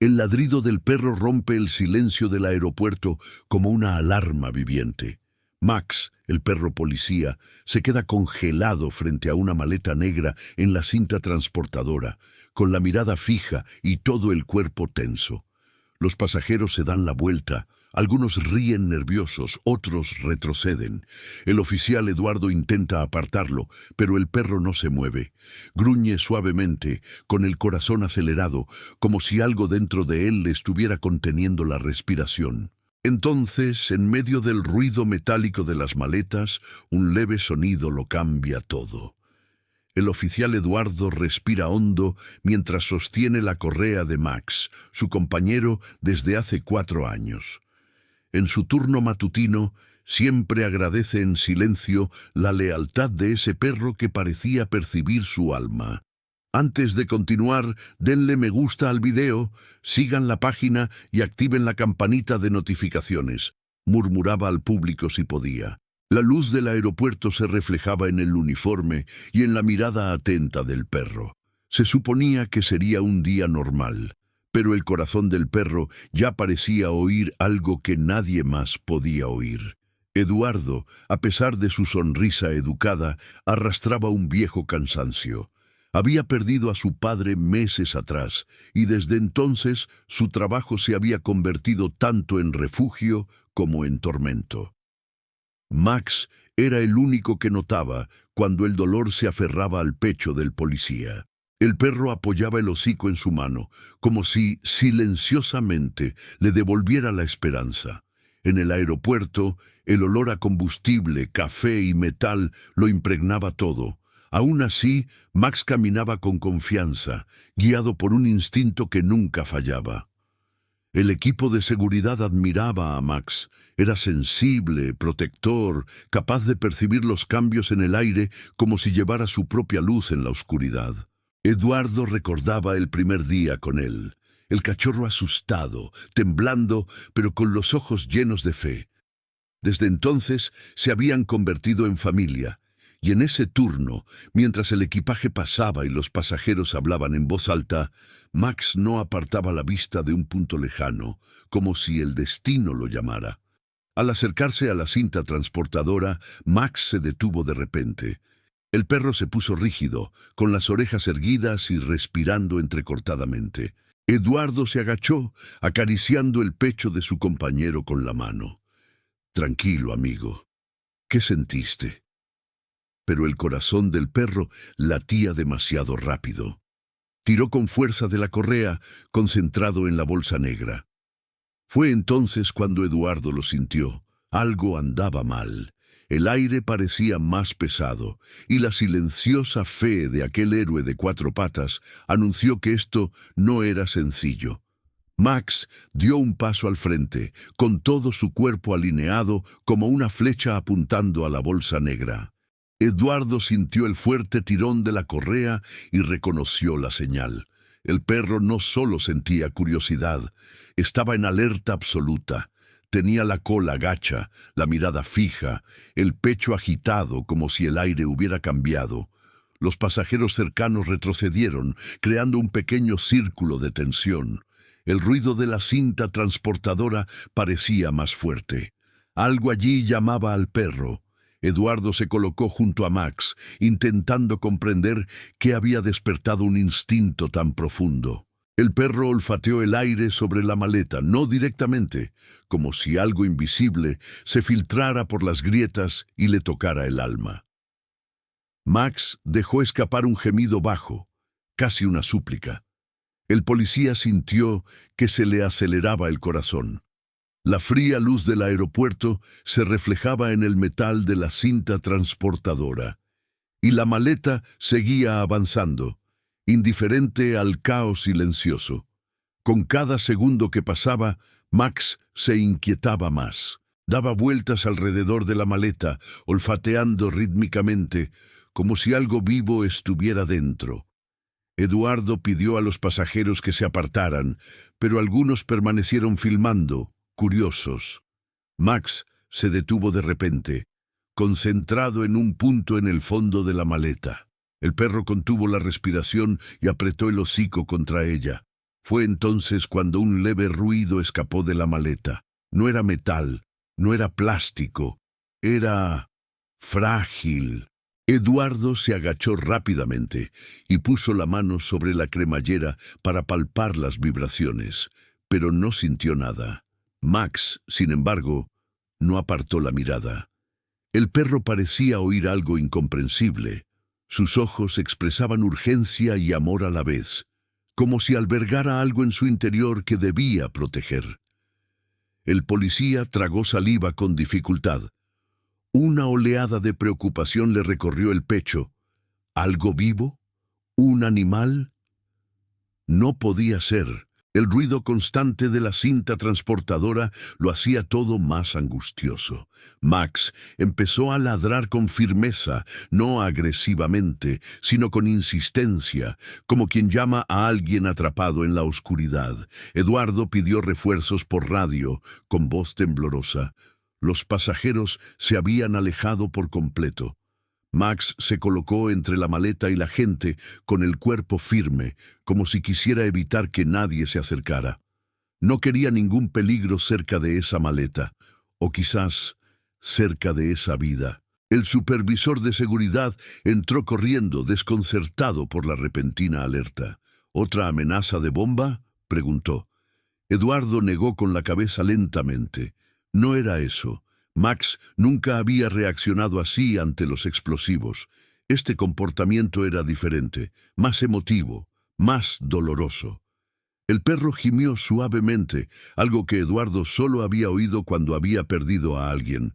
El ladrido del perro rompe el silencio del aeropuerto como una alarma viviente. Max, el perro policía, se queda congelado frente a una maleta negra en la cinta transportadora, con la mirada fija y todo el cuerpo tenso. Los pasajeros se dan la vuelta, algunos ríen nerviosos, otros retroceden. El oficial Eduardo intenta apartarlo, pero el perro no se mueve. Gruñe suavemente, con el corazón acelerado, como si algo dentro de él le estuviera conteniendo la respiración. Entonces, en medio del ruido metálico de las maletas, un leve sonido lo cambia todo. El oficial Eduardo respira hondo mientras sostiene la correa de Max, su compañero desde hace 4 años. En su turno matutino, siempre agradece en silencio la lealtad de ese perro que parecía percibir su alma. Antes de continuar, denle me gusta al video, sigan la página y activen la campanita de notificaciones, murmuraba al público si podía. La luz del aeropuerto se reflejaba en el uniforme y en la mirada atenta del perro. Se suponía que sería un día normal, pero el corazón del perro ya parecía oír algo que nadie más podía oír. Eduardo, a pesar de su sonrisa educada, arrastraba un viejo cansancio. Había perdido a su padre meses atrás, y desde entonces su trabajo se había convertido tanto en refugio como en tormento. Max era el único que notaba cuando el dolor se aferraba al pecho del policía. El perro apoyaba el hocico en su mano, como si silenciosamente le devolviera la esperanza. En el aeropuerto, el olor a combustible, café y metal lo impregnaba todo. Aún así, Max caminaba con confianza, guiado por un instinto que nunca fallaba. El equipo de seguridad admiraba a Max. Era sensible, protector, capaz de percibir los cambios en el aire como si llevara su propia luz en la oscuridad. Eduardo recordaba el primer día con él. El cachorro asustado, temblando, pero con los ojos llenos de fe. Desde entonces se habían convertido en familia. Y en ese turno, mientras el equipaje pasaba y los pasajeros hablaban en voz alta, Max no apartaba la vista de un punto lejano, como si el destino lo llamara. Al acercarse a la cinta transportadora, Max se detuvo de repente. El perro se puso rígido, con las orejas erguidas y respirando entrecortadamente. Eduardo se agachó, acariciando el pecho de su compañero con la mano. «Tranquilo, amigo. ¿Qué sentiste?» Pero el corazón del perro latía demasiado rápido. Tiró con fuerza de la correa, concentrado en la bolsa negra. Fue entonces cuando Eduardo lo sintió. Algo andaba mal. El aire parecía más pesado, y la silenciosa fe de aquel héroe de 4 patas anunció que esto no era sencillo. Max dio un paso al frente, con todo su cuerpo alineado como una flecha apuntando a la bolsa negra. Eduardo sintió el fuerte tirón de la correa y reconoció la señal. El perro no solo sentía curiosidad, estaba en alerta absoluta. Tenía la cola gacha, la mirada fija, el pecho agitado como si el aire hubiera cambiado. Los pasajeros cercanos retrocedieron, creando un pequeño círculo de tensión. El ruido de la cinta transportadora parecía más fuerte. Algo allí llamaba al perro. Eduardo se colocó junto a Max, intentando comprender qué había despertado un instinto tan profundo. El perro olfateó el aire sobre la maleta, no directamente, como si algo invisible se filtrara por las grietas y le tocara el alma. Max dejó escapar un gemido bajo, casi una súplica. El policía sintió que se le aceleraba el corazón. La fría luz del aeropuerto se reflejaba en el metal de la cinta transportadora, y la maleta seguía avanzando, indiferente al caos silencioso. Con cada segundo que pasaba, Max se inquietaba más. Daba vueltas alrededor de la maleta, olfateando rítmicamente, como si algo vivo estuviera dentro. Eduardo pidió a los pasajeros que se apartaran, pero algunos permanecieron filmando, curiosos. Max se detuvo de repente, concentrado en un punto en el fondo de la maleta. El perro contuvo la respiración y apretó el hocico contra ella. Fue entonces cuando un leve ruido escapó de la maleta. No era metal, no era plástico, era frágil. Eduardo se agachó rápidamente y puso la mano sobre la cremallera para palpar las vibraciones, pero no sintió nada. Max, sin embargo, no apartó la mirada. El perro parecía oír algo incomprensible. Sus ojos expresaban urgencia y amor a la vez, como si albergara algo en su interior que debía proteger. El policía tragó saliva con dificultad. Una oleada de preocupación le recorrió el pecho. ¿Algo vivo? ¿Un animal? No podía ser. El ruido constante de la cinta transportadora lo hacía todo más angustioso. Max empezó a ladrar con firmeza, no agresivamente, sino con insistencia, como quien llama a alguien atrapado en la oscuridad. Eduardo pidió refuerzos por radio, con voz temblorosa. Los pasajeros se habían alejado por completo. Max se colocó entre la maleta y la gente con el cuerpo firme, como si quisiera evitar que nadie se acercara. No quería ningún peligro cerca de esa maleta, o quizás cerca de esa vida. El supervisor de seguridad entró corriendo, desconcertado por la repentina alerta. ¿Otra amenaza de bomba?, preguntó. Eduardo negó con la cabeza lentamente. No era eso. Max nunca había reaccionado así ante los explosivos. Este comportamiento era diferente, más emotivo, más doloroso. El perro gimió suavemente, algo que Eduardo solo había oído cuando había perdido a alguien.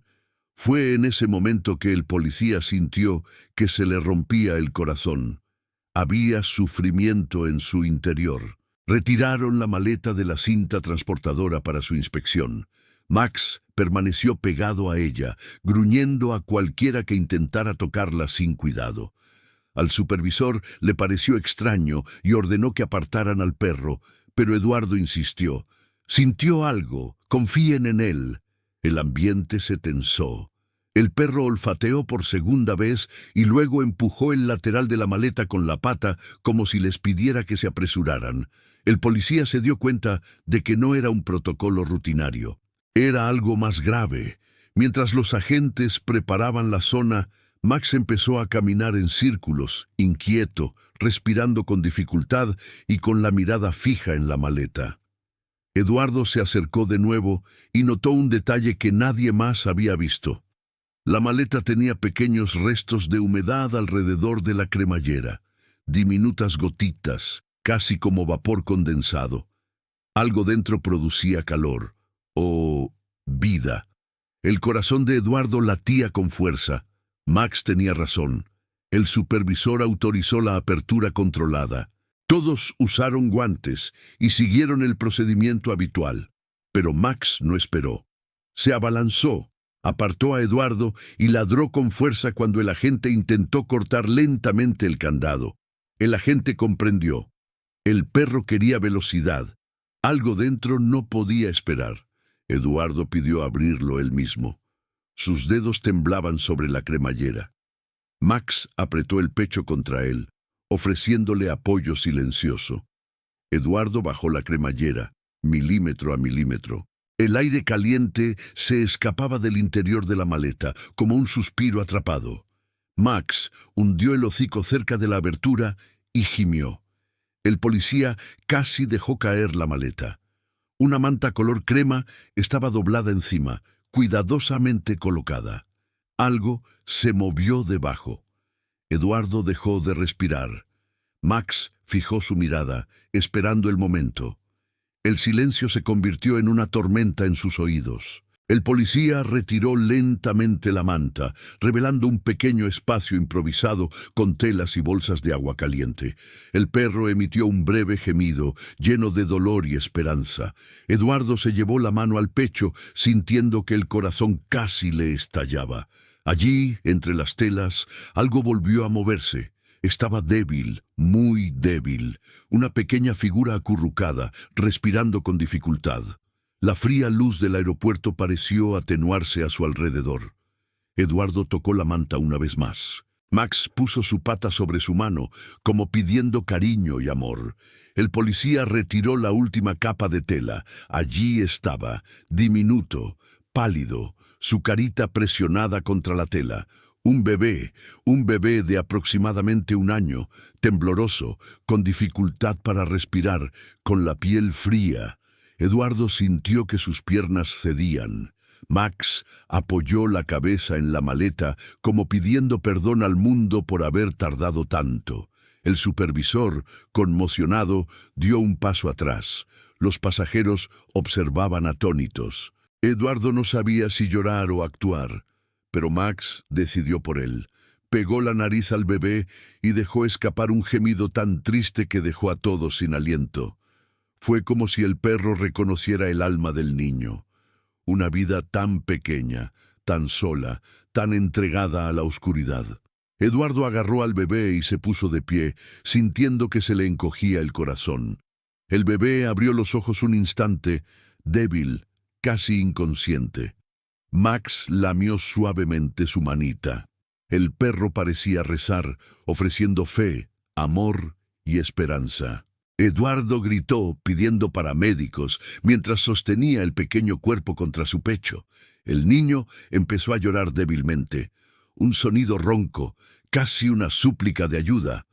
Fue en ese momento que el policía sintió que se le rompía el corazón. Había sufrimiento en su interior. Retiraron la maleta de la cinta transportadora para su inspección. Max permaneció pegado a ella, gruñendo a cualquiera que intentara tocarla sin cuidado. Al supervisor le pareció extraño y ordenó que apartaran al perro, pero Eduardo insistió. Sintió algo, confíen en él. El ambiente se tensó. El perro olfateó por segunda vez y luego empujó el lateral de la maleta con la pata como si les pidiera que se apresuraran. El policía se dio cuenta de que no era un protocolo rutinario. Era algo más grave. Mientras los agentes preparaban la zona, Max empezó a caminar en círculos, inquieto, respirando con dificultad y con la mirada fija en la maleta. Eduardo se acercó de nuevo y notó un detalle que nadie más había visto. La maleta tenía pequeños restos de humedad alrededor de la cremallera, diminutas gotitas, casi como vapor condensado. Algo dentro producía calor, o vida. El corazón de Eduardo latía con fuerza. Max tenía razón. El supervisor autorizó la apertura controlada. Todos usaron guantes y siguieron el procedimiento habitual. Pero Max no esperó. Se abalanzó, apartó a Eduardo y ladró con fuerza cuando el agente intentó cortar lentamente el candado. El agente comprendió. El perro quería velocidad. Algo dentro no podía esperar. Eduardo pidió abrirlo él mismo. Sus dedos temblaban sobre la cremallera. Max apretó el pecho contra él, ofreciéndole apoyo silencioso. Eduardo bajó la cremallera, milímetro a milímetro. El aire caliente se escapaba del interior de la maleta, como un suspiro atrapado. Max hundió el hocico cerca de la abertura y gimió. El policía casi dejó caer la maleta. Una manta color crema estaba doblada encima, cuidadosamente colocada. Algo se movió debajo. Eduardo dejó de respirar. Max fijó su mirada, esperando el momento. El silencio se convirtió en una tormenta en sus oídos. El policía retiró lentamente la manta, revelando un pequeño espacio improvisado con telas y bolsas de agua caliente. El perro emitió un breve gemido, lleno de dolor y esperanza. Eduardo se llevó la mano al pecho, sintiendo que el corazón casi le estallaba. Allí, entre las telas, algo volvió a moverse. Estaba débil, muy débil, una pequeña figura acurrucada, respirando con dificultad. La fría luz del aeropuerto pareció atenuarse a su alrededor. Eduardo tocó la manta una vez más. Max puso su pata sobre su mano, como pidiendo cariño y amor. El policía retiró la última capa de tela. Allí estaba, diminuto, pálido, su carita presionada contra la tela. Un bebé de aproximadamente 1 año, tembloroso, con dificultad para respirar, con la piel fría. Eduardo sintió que sus piernas cedían. Max apoyó la cabeza en la maleta como pidiendo perdón al mundo por haber tardado tanto. El supervisor, conmocionado, dio un paso atrás. Los pasajeros observaban atónitos. Eduardo no sabía si llorar o actuar, pero Max decidió por él. Pegó la nariz al bebé y dejó escapar un gemido tan triste que dejó a todos sin aliento. Fue como si el perro reconociera el alma del niño. Una vida tan pequeña, tan sola, tan entregada a la oscuridad. Eduardo agarró al bebé y se puso de pie, sintiendo que se le encogía el corazón. El bebé abrió los ojos un instante, débil, casi inconsciente. Max lamió suavemente su manita. El perro parecía rezar, ofreciendo fe, amor y esperanza. Eduardo gritó pidiendo paramédicos mientras sostenía el pequeño cuerpo contra su pecho. El niño empezó a llorar débilmente. Un sonido ronco, casi una súplica de ayuda.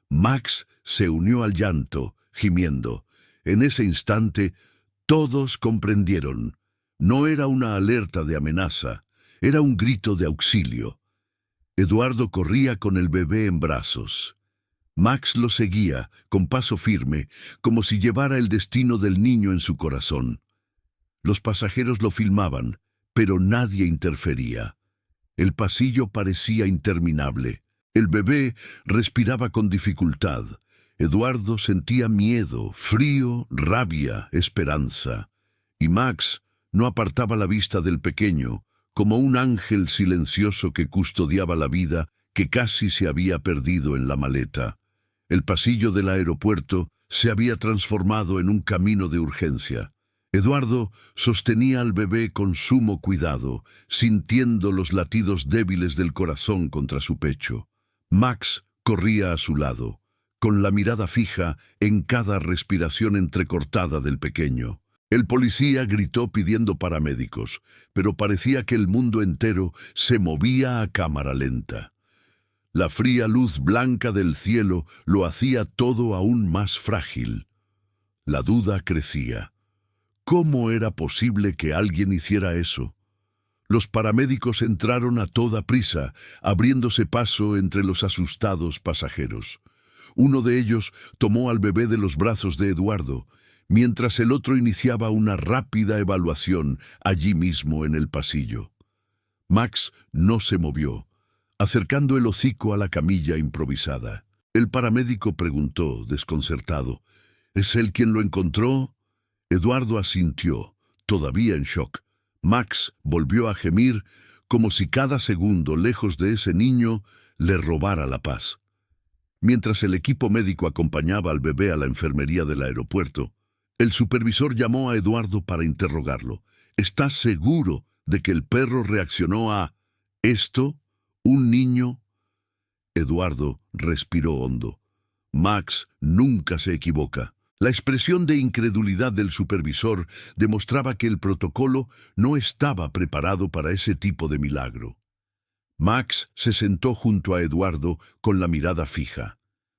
Max se unió al llanto, gimiendo. En ese instante, todos comprendieron. No era una alerta de amenaza, era un grito de auxilio. Eduardo corría con el bebé en brazos. Max lo seguía, con paso firme, como si llevara el destino del niño en su corazón. Los pasajeros lo filmaban, pero nadie interfería. El pasillo parecía interminable. El bebé respiraba con dificultad. Eduardo sentía miedo, frío, rabia, esperanza. Y Max no apartaba la vista del pequeño, como un ángel silencioso que custodiaba la vida que casi se había perdido en la maleta. El pasillo del aeropuerto se había transformado en un camino de urgencia. Eduardo sostenía al bebé con sumo cuidado, sintiendo los latidos débiles del corazón contra su pecho. Max corría a su lado, con la mirada fija en cada respiración entrecortada del pequeño. El policía gritó pidiendo paramédicos, pero parecía que el mundo entero se movía a cámara lenta. La fría luz blanca del cielo lo hacía todo aún más frágil. La duda crecía. ¿Cómo era posible que alguien hiciera eso? Los paramédicos entraron a toda prisa, abriéndose paso entre los asustados pasajeros. Uno de ellos tomó al bebé de los brazos de Eduardo, mientras el otro iniciaba una rápida evaluación allí mismo en el pasillo. Max no se movió, acercando el hocico a la camilla improvisada. El paramédico preguntó, desconcertado, ¿es él quien lo encontró? Eduardo asintió, todavía en shock. Max volvió a gemir, como si cada segundo lejos de ese niño le robara la paz. Mientras el equipo médico acompañaba al bebé a la enfermería del aeropuerto, el supervisor llamó a Eduardo para interrogarlo. ¿Estás seguro de que el perro reaccionó a esto? ¿Un niño? Eduardo respiró hondo. Max nunca se equivoca. La expresión de incredulidad del supervisor demostraba que el protocolo no estaba preparado para ese tipo de milagro. Max se sentó junto a Eduardo con la mirada fija.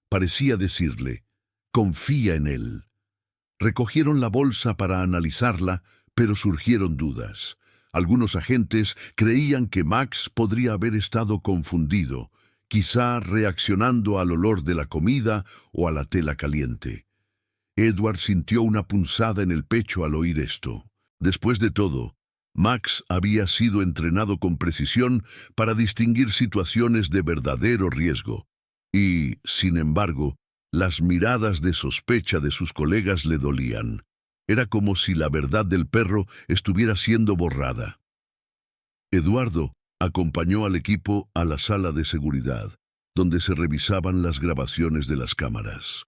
Parecía decirle, confía en él. Recogieron la bolsa para analizarla, pero surgieron dudas. Algunos agentes creían que Max podría haber estado confundido, quizá reaccionando al olor de la comida o a la tela caliente. Edward sintió una punzada en el pecho al oír esto. Después de todo, Max había sido entrenado con precisión para distinguir situaciones de verdadero riesgo. Y, sin embargo, las miradas de sospecha de sus colegas le dolían. Era como si la verdad del perro estuviera siendo borrada. Eduardo acompañó al equipo a la sala de seguridad, donde se revisaban las grabaciones de las cámaras.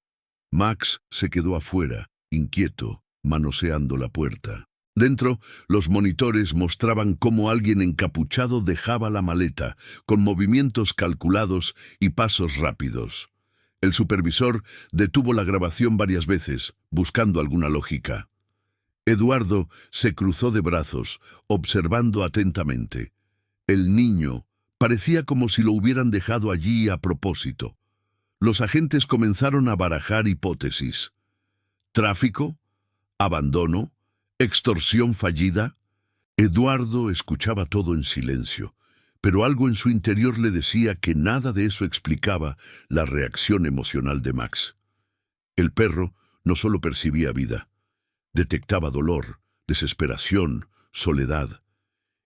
Max se quedó afuera, inquieto, manoseando la puerta. Dentro, los monitores mostraban cómo alguien encapuchado dejaba la maleta, con movimientos calculados y pasos rápidos. El supervisor detuvo la grabación varias veces, buscando alguna lógica. Eduardo se cruzó de brazos, observando atentamente. El niño parecía como si lo hubieran dejado allí a propósito. Los agentes comenzaron a barajar hipótesis. ¿Tráfico? ¿Abandono? ¿Extorsión fallida? Eduardo escuchaba todo en silencio, pero algo en su interior le decía que nada de eso explicaba la reacción emocional de Max. El perro no solo percibía vida, detectaba dolor, desesperación, soledad.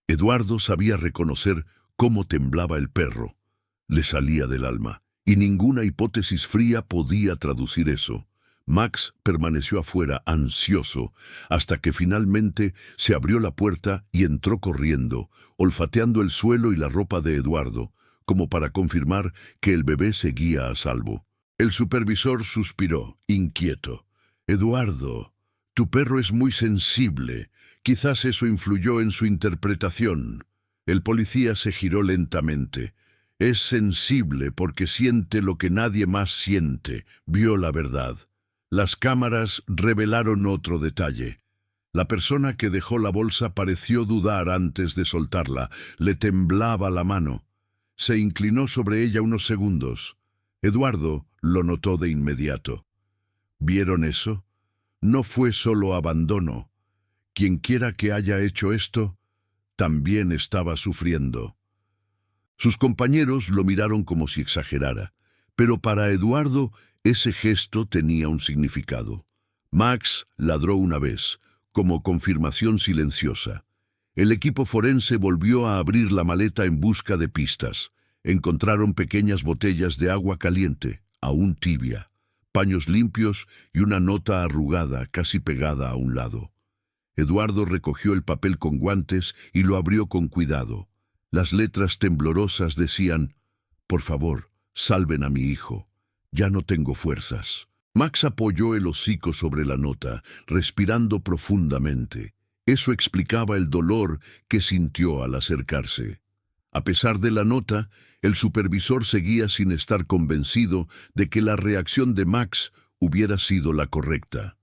Eduardo sabía reconocer cómo temblaba el perro. Le salía del alma, y ninguna hipótesis fría podía traducir eso. Max permaneció afuera, ansioso, hasta que finalmente se abrió la puerta y entró corriendo, olfateando el suelo y la ropa de Eduardo, como para confirmar que el bebé seguía a salvo. El supervisor suspiró, inquieto. «Eduardo, tu perro es muy sensible. Quizás eso influyó en su interpretación». El policía se giró lentamente. «Es sensible porque siente lo que nadie más siente. Vio la verdad». Las cámaras revelaron otro detalle. La persona que dejó la bolsa pareció dudar antes de soltarla. Le temblaba la mano. Se inclinó sobre ella unos segundos. Eduardo lo notó de inmediato. ¿Vieron eso? No fue solo abandono. Quienquiera que haya hecho esto, también estaba sufriendo. Sus compañeros lo miraron como si exagerara, pero para Eduardo ese gesto tenía un significado. Max ladró una vez, como confirmación silenciosa. El equipo forense volvió a abrir la maleta en busca de pistas. Encontraron pequeñas botellas de agua caliente, aún tibia, paños limpios y una nota arrugada casi pegada a un lado. Eduardo recogió el papel con guantes y lo abrió con cuidado. Las letras temblorosas decían: «Por favor, salven a mi hijo. Ya no tengo fuerzas». Max apoyó el hocico sobre la nota, respirando profundamente. Eso explicaba el dolor que sintió al acercarse. A pesar de la nota, el supervisor seguía sin estar convencido de que la reacción de Max hubiera sido la correcta.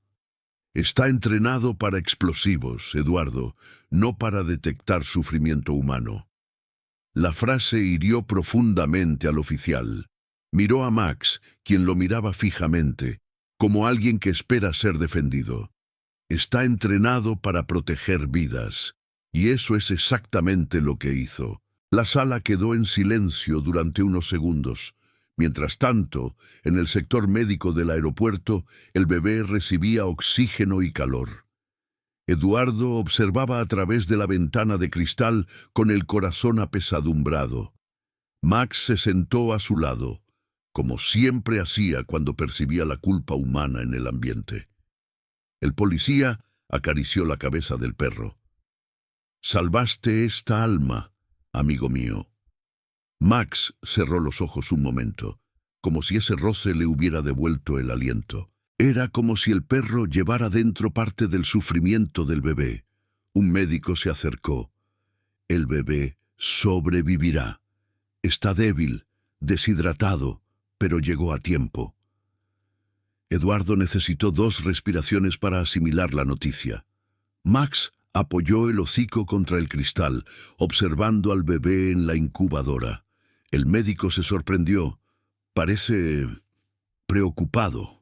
«Está entrenado para explosivos, Eduardo, no para detectar sufrimiento humano». La frase hirió profundamente al oficial. Miró a Max, quien lo miraba fijamente, como alguien que espera ser defendido. «Está entrenado para proteger vidas». Y eso es exactamente lo que hizo. La sala quedó en silencio durante unos segundos. Mientras tanto, en el sector médico del aeropuerto, el bebé recibía oxígeno y calor. Eduardo observaba a través de la ventana de cristal con el corazón apesadumbrado. Max se sentó a su lado, como siempre hacía cuando percibía la culpa humana en el ambiente. El policía acarició la cabeza del perro. «Salvaste esta alma, amigo mío». Max cerró los ojos un momento, como si ese roce le hubiera devuelto el aliento. Era como si el perro llevara dentro parte del sufrimiento del bebé. Un médico se acercó. «El bebé sobrevivirá. Está débil, deshidratado, pero llegó a tiempo». Eduardo necesitó 2 respiraciones para asimilar la noticia. Max apoyó el hocico contra el cristal, observando al bebé en la incubadora. El médico se sorprendió. «Parece preocupado».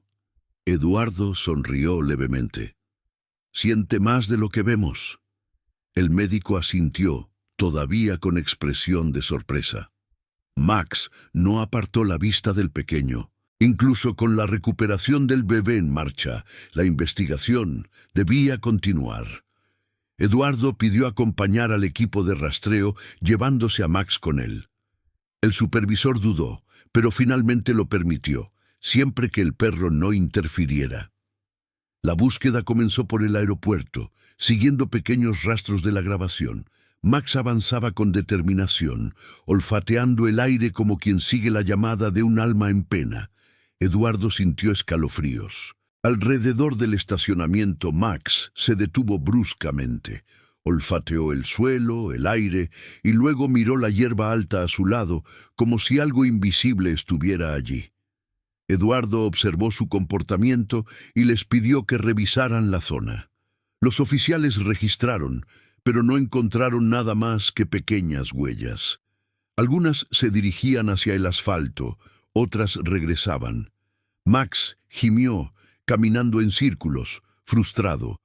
Eduardo sonrió levemente. «¿Siente más de lo que vemos?». El médico asintió, todavía con expresión de sorpresa. Max no apartó la vista del pequeño. Incluso con la recuperación del bebé en marcha, la investigación debía continuar. Eduardo pidió acompañar al equipo de rastreo, llevándose a Max con él. El supervisor dudó, pero finalmente lo permitió, siempre que el perro no interfiriera. La búsqueda comenzó por el aeropuerto, siguiendo pequeños rastros de la grabación. Max avanzaba con determinación, olfateando el aire como quien sigue la llamada de un alma en pena. Eduardo sintió escalofríos. Alrededor del estacionamiento, Max se detuvo bruscamente. Olfateó el suelo, el aire, y luego miró la hierba alta a su lado, como si algo invisible estuviera allí. Eduardo observó su comportamiento y les pidió que revisaran la zona. Los oficiales registraron, pero no encontraron nada más que pequeñas huellas. Algunas se dirigían hacia el asfalto, otras regresaban. Max gimió, caminando en círculos, frustrado.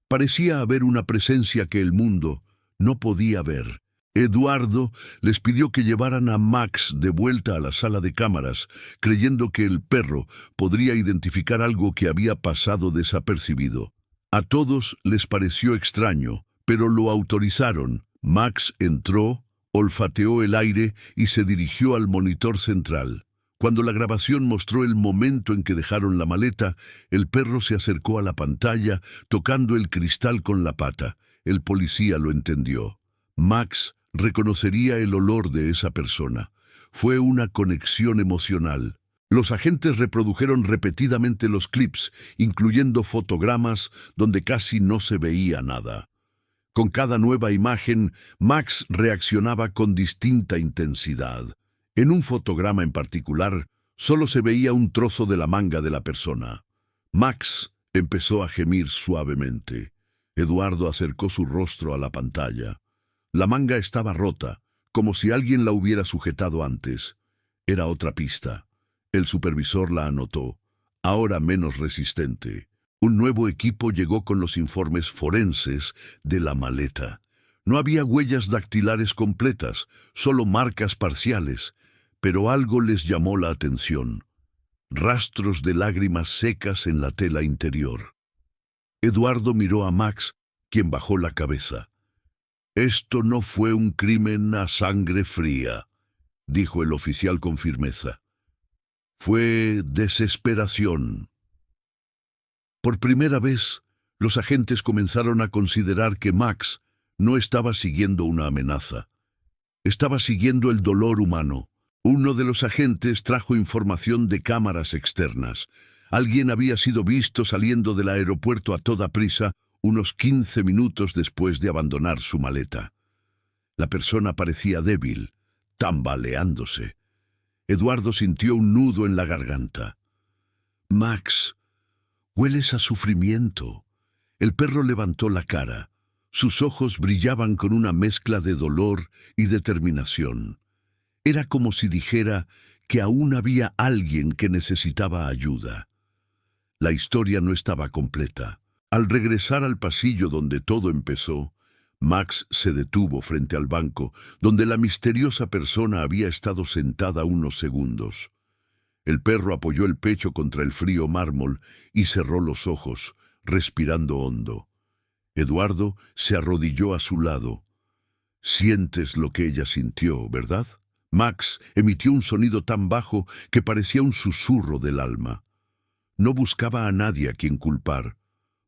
Parecía haber una presencia que el mundo no podía ver. Eduardo les pidió que llevaran a Max de vuelta a la sala de cámaras, creyendo que el perro podría identificar algo que había pasado desapercibido. A todos les pareció extraño, pero lo autorizaron. Max entró, olfateó el aire y se dirigió al monitor central. Cuando la grabación mostró el momento en que dejaron la maleta, el perro se acercó a la pantalla, tocando el cristal con la pata. El policía lo entendió. Max reconocería el olor de esa persona. Fue una conexión emocional. Los agentes reprodujeron repetidamente los clips, incluyendo fotogramas donde casi no se veía nada. Con cada nueva imagen, Max reaccionaba con distinta intensidad. En un fotograma en particular, solo se veía un trozo de la manga de la persona. Max empezó a gemir suavemente. Eduardo acercó su rostro a la pantalla. La manga estaba rota, como si alguien la hubiera sujetado antes. Era otra pista. El supervisor la anotó, ahora menos resistente. Un nuevo equipo llegó con los informes forenses de la maleta. No había huellas dactilares completas, solo marcas parciales, pero algo les llamó la atención. Rastros de lágrimas secas en la tela interior. Eduardo miró a Max, quien bajó la cabeza. «Esto no fue un crimen a sangre fría», dijo el oficial con firmeza. «Fue desesperación». Por primera vez, los agentes comenzaron a considerar que Max no estaba siguiendo una amenaza. Estaba siguiendo el dolor humano. Uno de los agentes trajo información de cámaras externas. Alguien había sido visto saliendo del aeropuerto a toda prisa unos 15 minutos después de abandonar su maleta. La persona parecía débil, tambaleándose. Eduardo sintió un nudo en la garganta. «Max, hueles a sufrimiento». El perro levantó la cara. Sus ojos brillaban con una mezcla de dolor y determinación. Era como si dijera que aún había alguien que necesitaba ayuda. La historia no estaba completa. Al regresar al pasillo donde todo empezó, Max se detuvo frente al banco, donde la misteriosa persona había estado sentada unos segundos. El perro apoyó el pecho contra el frío mármol y cerró los ojos, respirando hondo. Eduardo se arrodilló a su lado. «Sientes lo que ella sintió, ¿verdad?» Max emitió un sonido tan bajo que parecía un susurro del alma. No buscaba a nadie a quien culpar.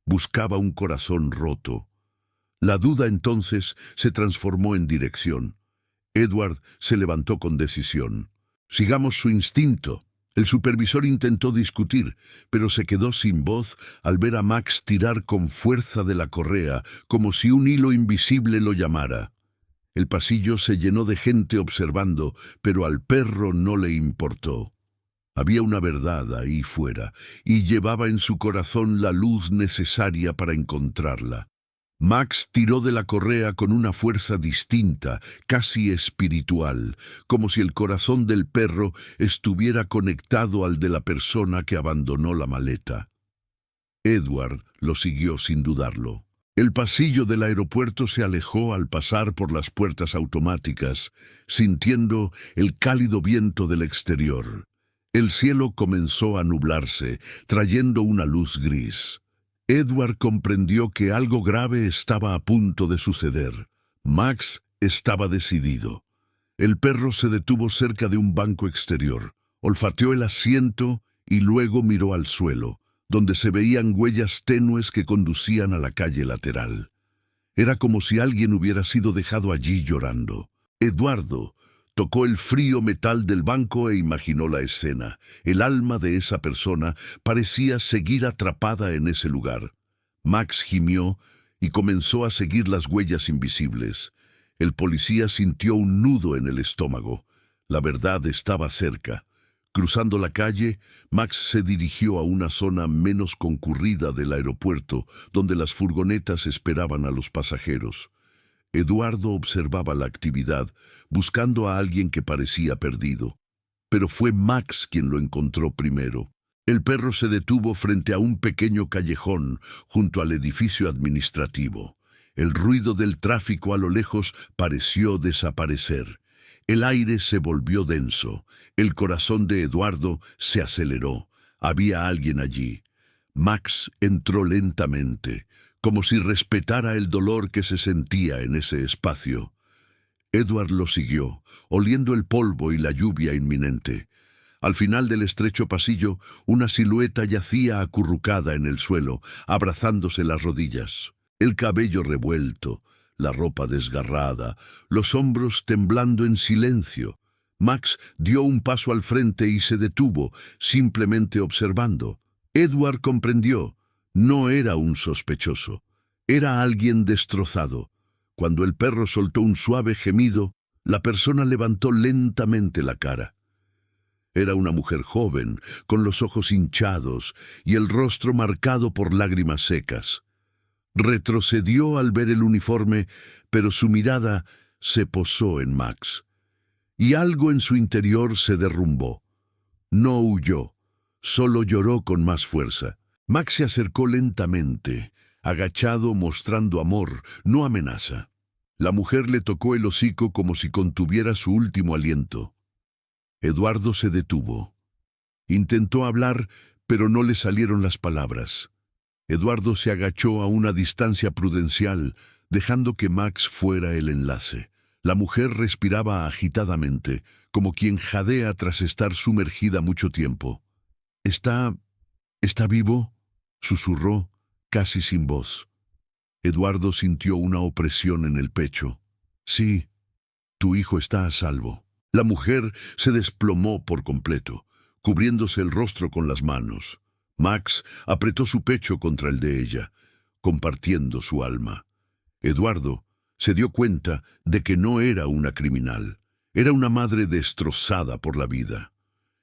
Buscaba un corazón roto. La duda entonces se transformó en dirección. Edward se levantó con decisión. «Sigamos su instinto». El supervisor intentó discutir, pero se quedó sin voz al ver a Max tirar con fuerza de la correa, como si un hilo invisible lo llamara. El pasillo se llenó de gente observando, pero al perro no le importó. Había una verdad ahí fuera, y llevaba en su corazón la luz necesaria para encontrarla. Max tiró de la correa con una fuerza distinta, casi espiritual, como si el corazón del perro estuviera conectado al de la persona que abandonó la maleta. Edward lo siguió sin dudarlo. El pasillo del aeropuerto se alejó al pasar por las puertas automáticas, sintiendo el cálido viento del exterior. El cielo comenzó a nublarse, trayendo una luz gris. Edward comprendió que algo grave estaba a punto de suceder. Max estaba decidido. El perro se detuvo cerca de un banco exterior, olfateó el asiento y luego miró al suelo, donde se veían huellas tenues que conducían a la calle lateral. Era como si alguien hubiera sido dejado allí llorando. Eduardo tocó el frío metal del banco e imaginó la escena. El alma de esa persona parecía seguir atrapada en ese lugar. Max gimió y comenzó a seguir las huellas invisibles. El policía sintió un nudo en el estómago. La verdad estaba cerca. Cruzando la calle, Max se dirigió a una zona menos concurrida del aeropuerto, donde las furgonetas esperaban a los pasajeros. Eduardo observaba la actividad, buscando a alguien que parecía perdido. Pero fue Max quien lo encontró primero. El perro se detuvo frente a un pequeño callejón junto al edificio administrativo. El ruido del tráfico a lo lejos pareció desaparecer. El aire se volvió denso. El corazón de Eduardo se aceleró. Había alguien allí. Max entró lentamente, como si respetara el dolor que se sentía en ese espacio. Edward lo siguió, oliendo el polvo y la lluvia inminente. Al final del estrecho pasillo, una silueta yacía acurrucada en el suelo, abrazándose las rodillas. El cabello revuelto, la ropa desgarrada, los hombros temblando en silencio. Max dio un paso al frente y se detuvo, simplemente observando. Edward comprendió. No era un sospechoso. Era alguien destrozado. Cuando el perro soltó un suave gemido, la persona levantó lentamente la cara. Era una mujer joven, con los ojos hinchados y el rostro marcado por lágrimas secas. Retrocedió al ver el uniforme, pero su mirada se posó en Max. Y algo en su interior se derrumbó. No huyó, solo lloró con más fuerza. Max se acercó lentamente, agachado mostrando amor, no amenaza. La mujer le tocó el hocico como si contuviera su último aliento. Eduardo se detuvo. Intentó hablar, pero no le salieron las palabras. Eduardo se agachó a una distancia prudencial, dejando que Max fuera el enlace. La mujer respiraba agitadamente, como quien jadea tras estar sumergida mucho tiempo. ¿Está vivo?», susurró, casi sin voz. Eduardo sintió una opresión en el pecho. «Sí, tu hijo está a salvo». La mujer se desplomó por completo, cubriéndose el rostro con las manos. Max apretó su pecho contra el de ella, compartiendo su alma. Eduardo se dio cuenta de que no era una criminal. Era una madre destrozada por la vida.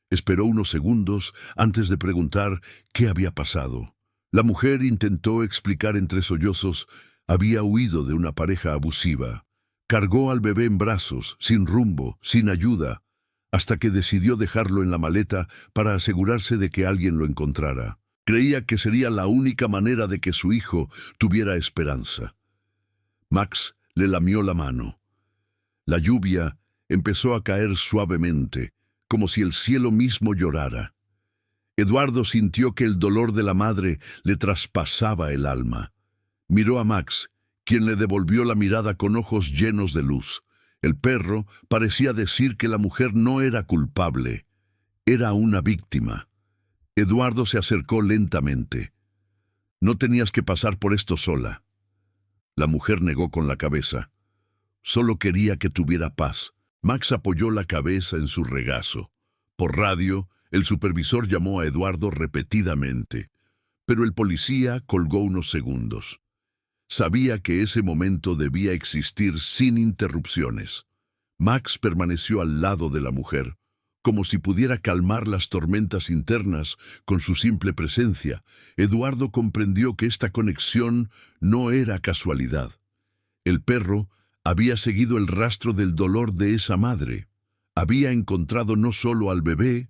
Esperó unos segundos antes de preguntar qué había pasado. La mujer intentó explicar entre sollozos. Había huido de una pareja abusiva. Cargó al bebé en brazos, sin rumbo, sin ayuda, hasta que decidió dejarlo en la maleta para asegurarse de que alguien lo encontrara. Creía que sería la única manera de que su hijo tuviera esperanza. Max le lamió la mano. La lluvia empezó a caer suavemente, como si el cielo mismo llorara. Eduardo sintió que el dolor de la madre le traspasaba el alma. Miró a Max, quien le devolvió la mirada con ojos llenos de luz. El perro parecía decir que la mujer no era culpable, era una víctima. Eduardo se acercó lentamente. «No tenías que pasar por esto sola». La mujer negó con la cabeza. «Solo quería que tuviera paz». Max apoyó la cabeza en su regazo. Por radio, el supervisor llamó a Eduardo repetidamente, pero el policía colgó unos segundos. Sabía que ese momento debía existir sin interrupciones. Max permaneció al lado de la mujer, como si pudiera calmar las tormentas internas con su simple presencia. Eduardo comprendió que esta conexión no era casualidad. El perro había seguido el rastro del dolor de esa madre. Había encontrado no solo al bebé,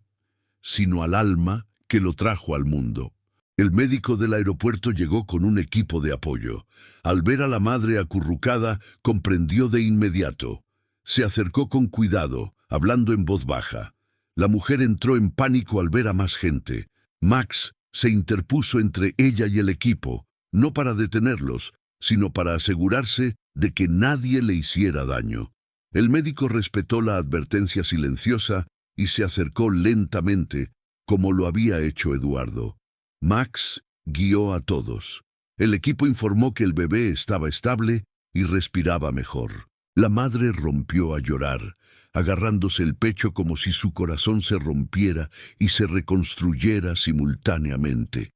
sino al alma que lo trajo al mundo. El médico del aeropuerto llegó con un equipo de apoyo. Al ver a la madre acurrucada, comprendió de inmediato. Se acercó con cuidado, hablando en voz baja. La mujer entró en pánico al ver a más gente. Max se interpuso entre ella y el equipo, no para detenerlos, sino para asegurarse de que nadie le hiciera daño. El médico respetó la advertencia silenciosa y se acercó lentamente, como lo había hecho Eduardo. Max guió a todos. El equipo informó que el bebé estaba estable y respiraba mejor. La madre rompió a llorar, agarrándose el pecho como si su corazón se rompiera y se reconstruyera simultáneamente.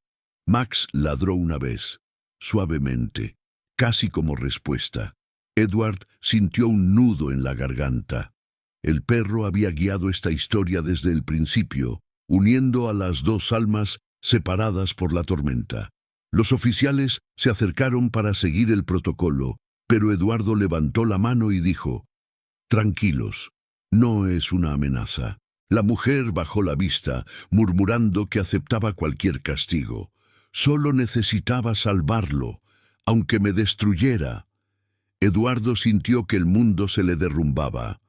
Max ladró una vez, suavemente, casi como respuesta. Edward sintió un nudo en la garganta. El perro había guiado esta historia desde el principio, uniendo a las dos almas separadas por la tormenta. Los oficiales se acercaron para seguir el protocolo, pero Eduardo levantó la mano y dijo: «Tranquilos, no es una amenaza». La mujer bajó la vista, murmurando que aceptaba cualquier castigo. Solo necesitaba salvarlo, aunque me destruyera. Eduardo sintió que el mundo se le derrumbaba.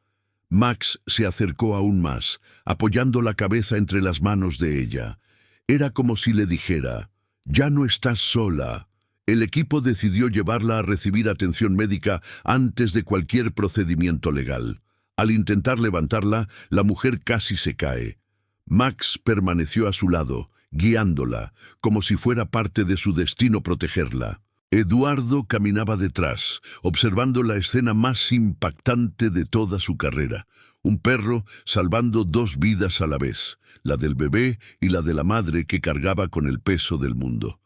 Max se acercó aún más, apoyando la cabeza entre las manos de ella. Era como si le dijera: «Ya no estás sola». El equipo decidió llevarla a recibir atención médica antes de cualquier procedimiento legal. Al intentar levantarla, la mujer casi se cae. Max permaneció a su lado, guiándola, como si fuera parte de su destino protegerla. Eduardo caminaba detrás, observando la escena más impactante de toda su carrera. Un perro salvando dos vidas a la vez, la del bebé y la de la madre que cargaba con el peso del mundo.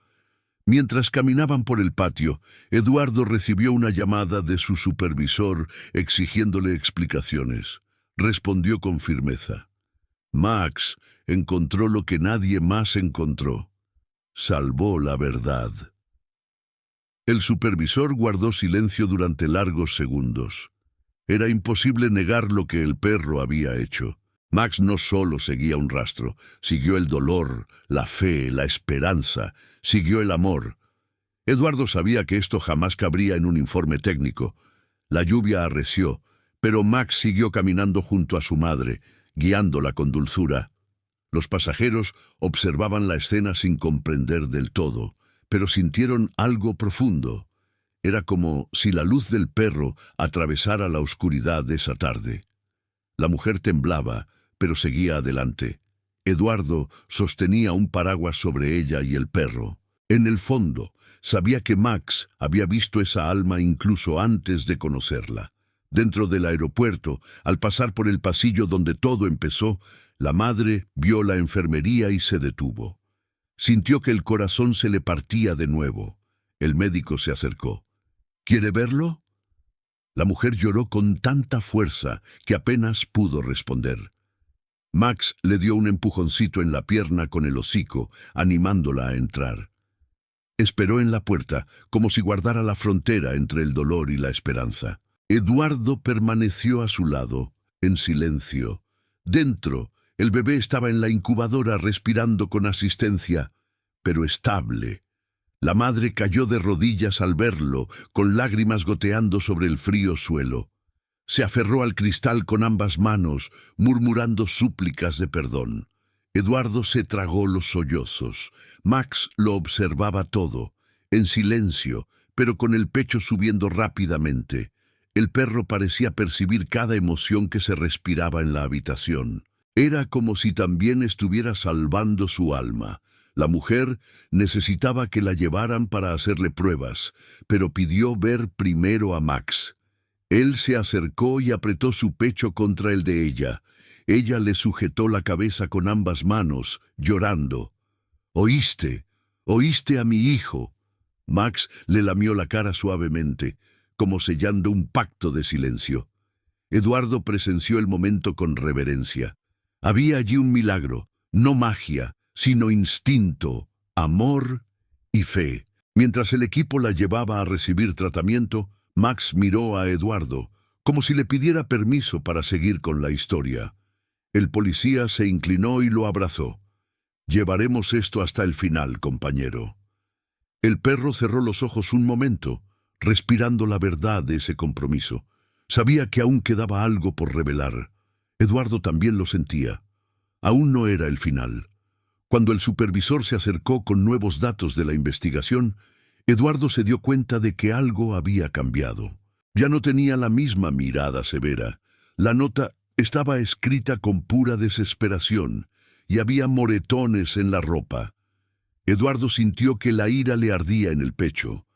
Mientras caminaban por el patio, Eduardo recibió una llamada de su supervisor exigiéndole explicaciones. Respondió con firmeza. Max encontró lo que nadie más encontró. Salvó la verdad. El supervisor guardó silencio durante largos segundos. Era imposible negar lo que el perro había hecho. Max no solo seguía un rastro, siguió el dolor, la fe, la esperanza, siguió el amor. Eduardo sabía que esto jamás cabría en un informe técnico. La lluvia arreció, pero Max siguió caminando junto a su madre, guiándola con dulzura. Los pasajeros observaban la escena sin comprender del todo, pero sintieron algo profundo. Era como si la luz del perro atravesara la oscuridad de esa tarde. La mujer temblaba, pero seguía adelante. Eduardo sostenía un paraguas sobre ella y el perro. En el fondo, sabía que Max había visto esa alma incluso antes de conocerla. Dentro del aeropuerto, al pasar por el pasillo donde todo empezó, la madre vio la enfermería y se detuvo. Sintió que el corazón se le partía de nuevo. El médico se acercó. «¿Quiere verlo?» La mujer lloró con tanta fuerza que apenas pudo responder. Max le dio un empujoncito en la pierna con el hocico, animándola a entrar. Esperó en la puerta, como si guardara la frontera entre el dolor y la esperanza. Eduardo permaneció a su lado, en silencio. Dentro, el bebé estaba en la incubadora respirando con asistencia, pero estable. La madre cayó de rodillas al verlo, con lágrimas goteando sobre el frío suelo. Se aferró al cristal con ambas manos, murmurando súplicas de perdón. Eduardo se tragó los sollozos. Max lo observaba todo, en silencio, pero con el pecho subiendo rápidamente. El perro parecía percibir cada emoción que se respiraba en la habitación. Era como si también estuviera salvando su alma. La mujer necesitaba que la llevaran para hacerle pruebas, pero pidió ver primero a Max. Él se acercó y apretó su pecho contra el de ella. Ella le sujetó la cabeza con ambas manos, llorando. «¿Oíste? ¿Oíste a mi hijo?» Max le lamió la cara suavemente, como sellando un pacto de silencio. Eduardo presenció el momento con reverencia. Había allí un milagro, no magia, sino instinto, amor y fe. Mientras el equipo la llevaba a recibir tratamiento, Max miró a Eduardo, como si le pidiera permiso para seguir con la historia. El policía se inclinó y lo abrazó. «Llevaremos esto hasta el final, compañero». El perro cerró los ojos un momento, respirando la verdad de ese compromiso. Sabía que aún quedaba algo por revelar. Eduardo también lo sentía. Aún no era el final. Cuando el supervisor se acercó con nuevos datos de la investigación, Eduardo se dio cuenta de que algo había cambiado. Ya no tenía la misma mirada severa. La nota estaba escrita con pura desesperación y había moretones en la ropa. Eduardo sintió que la ira le ardía en el pecho.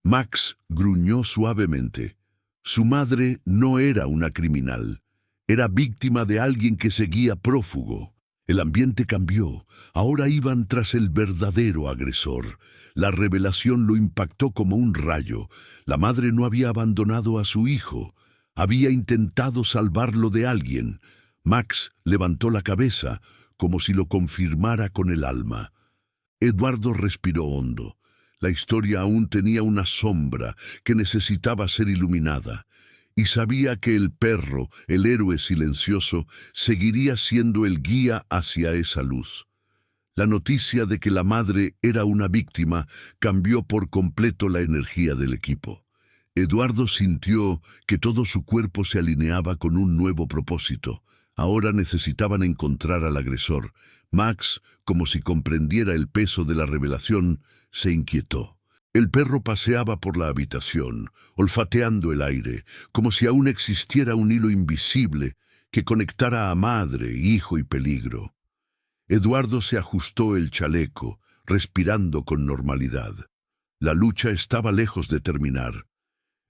Max gruñó suavemente. Su madre no era una criminal. Era víctima de alguien que seguía prófugo. El ambiente cambió. Ahora iban tras el verdadero agresor. La revelación lo impactó como un rayo. La madre no había abandonado a su hijo. Había intentado salvarlo de alguien. Max levantó la cabeza, como si lo confirmara con el alma. Eduardo respiró hondo. La historia aún tenía una sombra que necesitaba ser iluminada, y sabía que el perro, el héroe silencioso, seguiría siendo el guía hacia esa luz. La noticia de que la madre era una víctima cambió por completo la energía del equipo. Eduardo sintió que todo su cuerpo se alineaba con un nuevo propósito. Ahora necesitaban encontrar al agresor. Max, como si comprendiera el peso de la revelación, se inquietó. El perro paseaba por la habitación, olfateando el aire, como si aún existiera un hilo invisible que conectara a madre, hijo y peligro. Eduardo se ajustó el chaleco, respirando con normalidad. La lucha estaba lejos de terminar.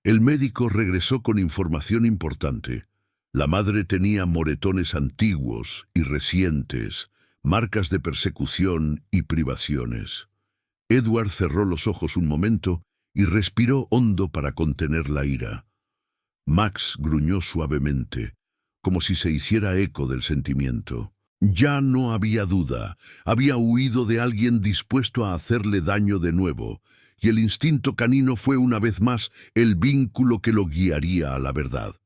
El médico regresó con información importante. La madre tenía moretones antiguos y recientes, marcas de persecución y privaciones. Edward cerró los ojos un momento y respiró hondo para contener la ira. Max gruñó suavemente, como si se hiciera eco del sentimiento. Ya no había duda, había huido de alguien dispuesto a hacerle daño de nuevo, y el instinto canino fue una vez más el vínculo que lo guiaría a la verdad.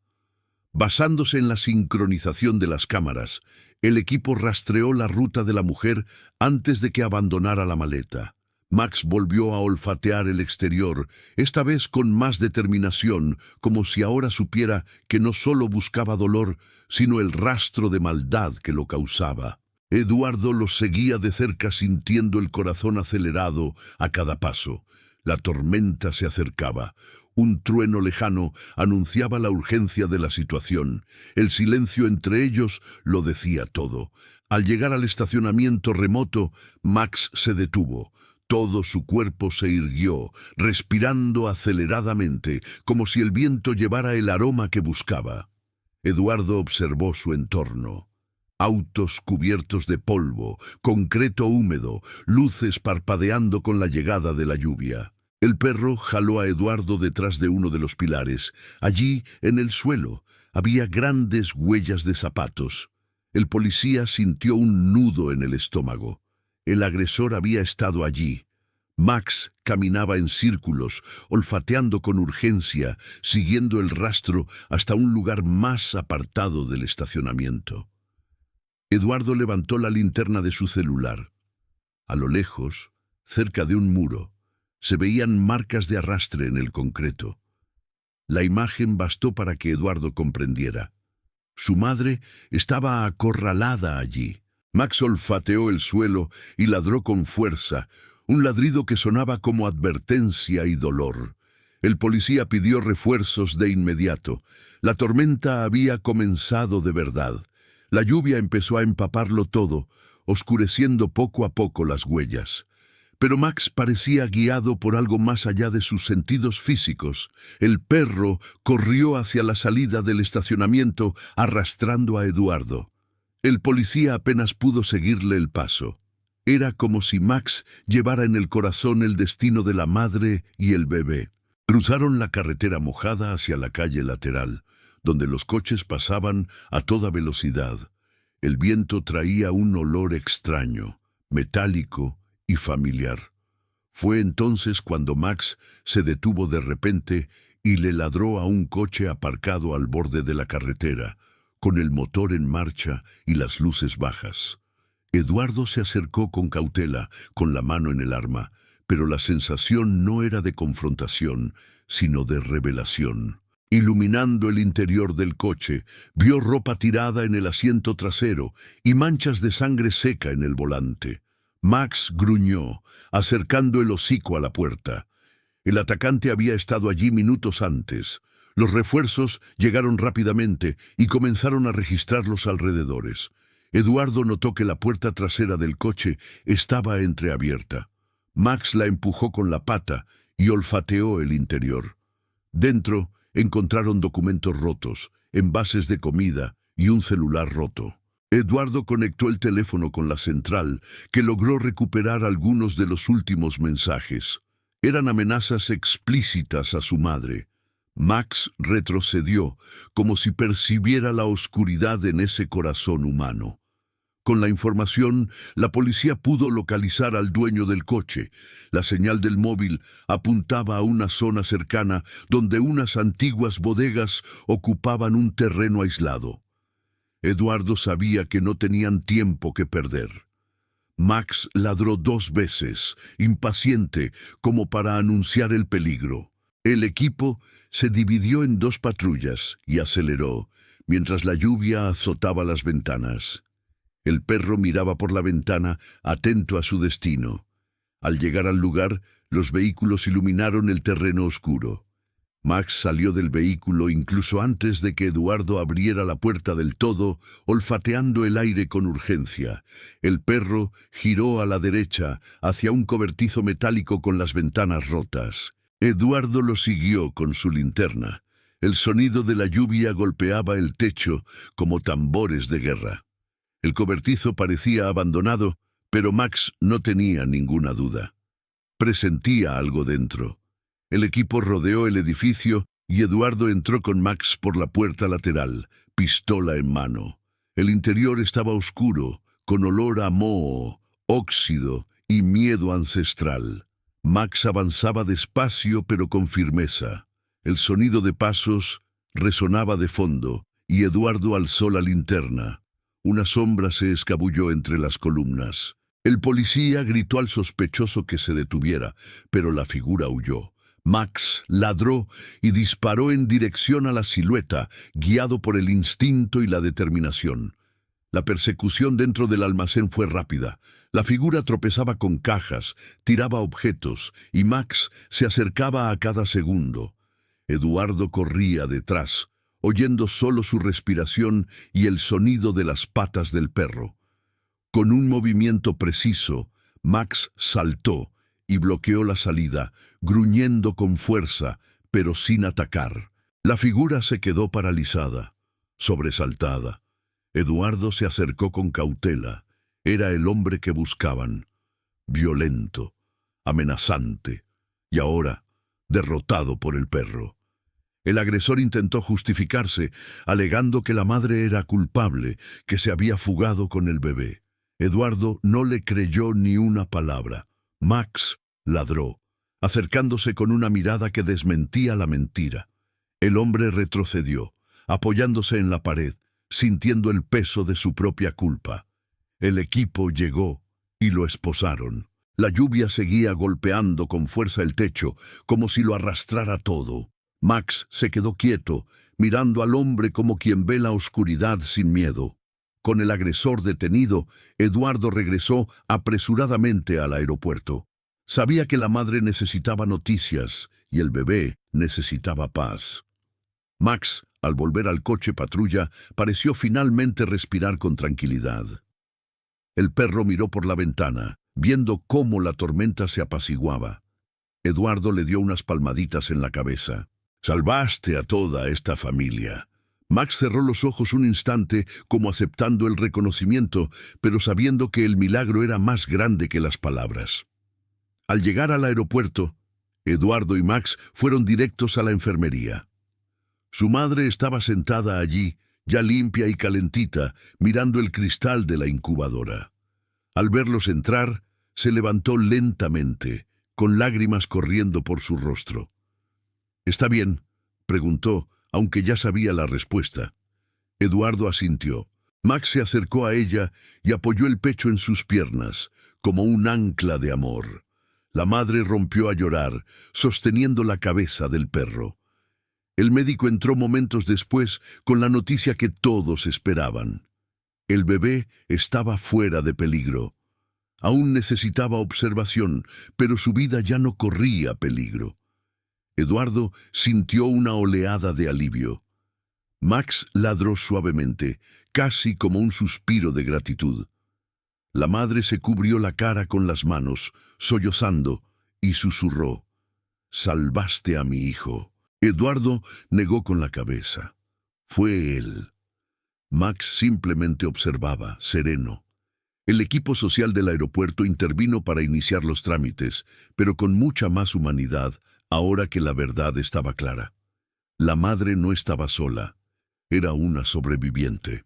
Basándose en la sincronización de las cámaras, el equipo rastreó la ruta de la mujer antes de que abandonara la maleta. Max volvió a olfatear el exterior, esta vez con más determinación, como si ahora supiera que no solo buscaba dolor, sino el rastro de maldad que lo causaba. Eduardo lo seguía de cerca sintiendo el corazón acelerado a cada paso. La tormenta se acercaba. Un trueno lejano anunciaba la urgencia de la situación. El silencio entre ellos lo decía todo. Al llegar al estacionamiento remoto, Max se detuvo. Todo su cuerpo se irguió, respirando aceleradamente, como si el viento llevara el aroma que buscaba. Eduardo observó su entorno. Autos cubiertos de polvo, concreto húmedo, luces parpadeando con la llegada de la lluvia. El perro jaló a Eduardo detrás de uno de los pilares. Allí, en el suelo, había grandes huellas de zapatos. El policía sintió un nudo en el estómago. El agresor había estado allí. Max caminaba en círculos, olfateando con urgencia, siguiendo el rastro hasta un lugar más apartado del estacionamiento. Eduardo levantó la linterna de su celular. A lo lejos, cerca de un muro, se veían marcas de arrastre en el concreto. La imagen bastó para que Eduardo comprendiera. Su madre estaba acorralada allí. Max olfateó el suelo y ladró con fuerza, un ladrido que sonaba como advertencia y dolor. El policía pidió refuerzos de inmediato. La tormenta había comenzado de verdad. La lluvia empezó a empaparlo todo, oscureciendo poco a poco las huellas. Pero Max parecía guiado por algo más allá de sus sentidos físicos. El perro corrió hacia la salida del estacionamiento, arrastrando a Eduardo. El policía apenas pudo seguirle el paso. Era como si Max llevara en el corazón el destino de la madre y el bebé. Cruzaron la carretera mojada hacia la calle lateral, donde los coches pasaban a toda velocidad. El viento traía un olor extraño, metálico y familiar. Fue entonces cuando Max se detuvo de repente y le ladró a un coche aparcado al borde de la carretera, con el motor en marcha y las luces bajas. Eduardo se acercó con cautela, con la mano en el arma, pero la sensación no era de confrontación, sino de revelación. Iluminando el interior del coche, vio ropa tirada en el asiento trasero y manchas de sangre seca en el volante. Max gruñó, acercando el hocico a la puerta. El atacante había estado allí minutos antes. Los refuerzos llegaron rápidamente y comenzaron a registrar los alrededores. Eduardo notó que la puerta trasera del coche estaba entreabierta. Max la empujó con la pata y olfateó el interior. Dentro encontraron documentos rotos, envases de comida y un celular roto. Eduardo conectó el teléfono con la central, que logró recuperar algunos de los últimos mensajes. Eran amenazas explícitas a su madre. Max retrocedió, como si percibiera la oscuridad en ese corazón humano. Con la información, la policía pudo localizar al dueño del coche. La señal del móvil apuntaba a una zona cercana donde unas antiguas bodegas ocupaban un terreno aislado. Eduardo sabía que no tenían tiempo que perder. Max ladró 2 veces, impaciente, como para anunciar el peligro. El equipo se dividió en 2 patrullas y aceleró, mientras la lluvia azotaba las ventanas. El perro miraba por la ventana, atento a su destino. Al llegar al lugar, los vehículos iluminaron el terreno oscuro. Max salió del vehículo incluso antes de que Eduardo abriera la puerta del todo, olfateando el aire con urgencia. El perro giró a la derecha, hacia un cobertizo metálico con las ventanas rotas. Eduardo lo siguió con su linterna. El sonido de la lluvia golpeaba el techo como tambores de guerra. El cobertizo parecía abandonado, pero Max no tenía ninguna duda. Presentía algo dentro. El equipo rodeó el edificio y Eduardo entró con Max por la puerta lateral, pistola en mano. El interior estaba oscuro, con olor a moho, óxido y miedo ancestral. Max avanzaba despacio pero con firmeza. El sonido de pasos resonaba de fondo y Eduardo alzó la linterna. Una sombra se escabulló entre las columnas. El policía gritó al sospechoso que se detuviera, pero la figura huyó. Max ladró y disparó en dirección a la silueta, guiado por el instinto y la determinación. La persecución dentro del almacén fue rápida. La figura tropezaba con cajas, tiraba objetos, y Max se acercaba a cada segundo. Eduardo corría detrás, oyendo solo su respiración y el sonido de las patas del perro. Con un movimiento preciso, Max saltó y bloqueó la salida, gruñendo con fuerza, pero sin atacar. La figura se quedó paralizada, sobresaltada. Eduardo se acercó con cautela. Era el hombre que buscaban. Violento, amenazante, y ahora derrotado por el perro. El agresor intentó justificarse, alegando que la madre era culpable, que se había fugado con el bebé. Eduardo no le creyó ni una palabra. Max ladró, acercándose con una mirada que desmentía la mentira. El hombre retrocedió, apoyándose en la pared, sintiendo el peso de su propia culpa. El equipo llegó y lo esposaron. La lluvia seguía golpeando con fuerza el techo, como si lo arrastrara todo. Max se quedó quieto, mirando al hombre como quien ve la oscuridad sin miedo. Con el agresor detenido, Eduardo regresó apresuradamente al aeropuerto. Sabía que la madre necesitaba noticias y el bebé necesitaba paz. Max, al volver al coche patrulla, pareció finalmente respirar con tranquilidad. El perro miró por la ventana, viendo cómo la tormenta se apaciguaba. Eduardo le dio unas palmaditas en la cabeza. «Salvaste a toda esta familia». Max cerró los ojos un instante, como aceptando el reconocimiento, pero sabiendo que el milagro era más grande que las palabras. Al llegar al aeropuerto, Eduardo y Max fueron directos a la enfermería. Su madre estaba sentada allí, ya limpia y calentita, mirando el cristal de la incubadora. Al verlos entrar, se levantó lentamente, con lágrimas corriendo por su rostro. «¿Está bien?», preguntó, aunque ya sabía la respuesta. Eduardo asintió. Max se acercó a ella y apoyó el pecho en sus piernas, como un ancla de amor. La madre rompió a llorar, sosteniendo la cabeza del perro. El médico entró momentos después con la noticia que todos esperaban. El bebé estaba fuera de peligro. Aún necesitaba observación, pero su vida ya no corría peligro. Eduardo sintió una oleada de alivio. Max ladró suavemente, casi como un suspiro de gratitud. La madre se cubrió la cara con las manos, sollozando, y susurró: «Salvaste a mi hijo». Eduardo negó con la cabeza. Fue él. Max simplemente observaba, sereno. El equipo social del aeropuerto intervino para iniciar los trámites, pero con mucha más humanidad, ahora que la verdad estaba clara. La madre no estaba sola, era una sobreviviente.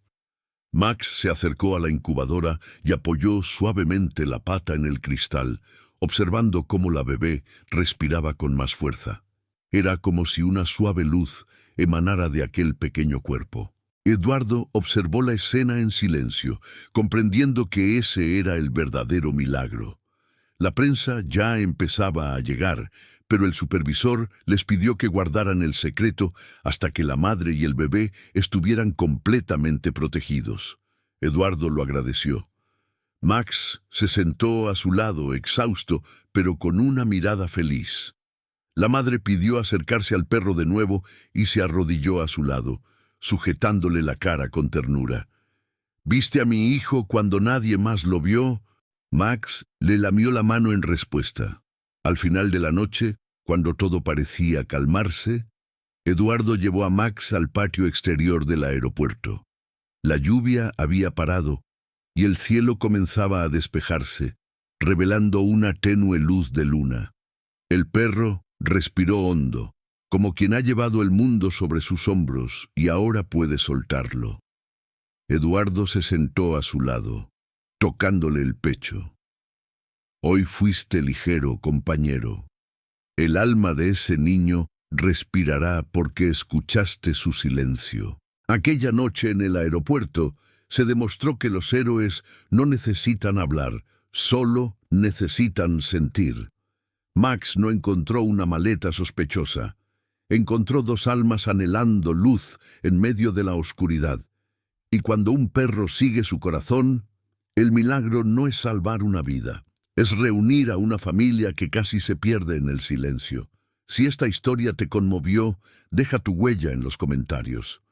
Max se acercó a la incubadora y apoyó suavemente la pata en el cristal, observando cómo la bebé respiraba con más fuerza. Era como si una suave luz emanara de aquel pequeño cuerpo. Eduardo observó la escena en silencio, comprendiendo que ese era el verdadero milagro. La prensa ya empezaba a llegar, pero el supervisor les pidió que guardaran el secreto hasta que la madre y el bebé estuvieran completamente protegidos. Eduardo lo agradeció. Max se sentó a su lado, exhausto, pero con una mirada feliz. La madre pidió acercarse al perro de nuevo y se arrodilló a su lado, sujetándole la cara con ternura. ¿Viste a mi hijo cuando nadie más lo vio? Max le lamió la mano en respuesta. Al final de la noche, cuando todo parecía calmarse, Eduardo llevó a Max al patio exterior del aeropuerto. La lluvia había parado y el cielo comenzaba a despejarse, revelando una tenue luz de luna. El perro respiró hondo, como quien ha llevado el mundo sobre sus hombros y ahora puede soltarlo. Eduardo se sentó a su lado, tocándole el pecho. Hoy fuiste ligero, compañero. El alma de ese niño respirará porque escuchaste su silencio. Aquella noche en el aeropuerto se demostró que los héroes no necesitan hablar, solo necesitan sentir. Max no encontró una maleta sospechosa. Encontró dos almas anhelando luz en medio de la oscuridad. Y cuando un perro sigue su corazón, el milagro no es salvar una vida, es reunir a una familia que casi se pierde en el silencio. Si esta historia te conmovió, deja tu huella en los comentarios.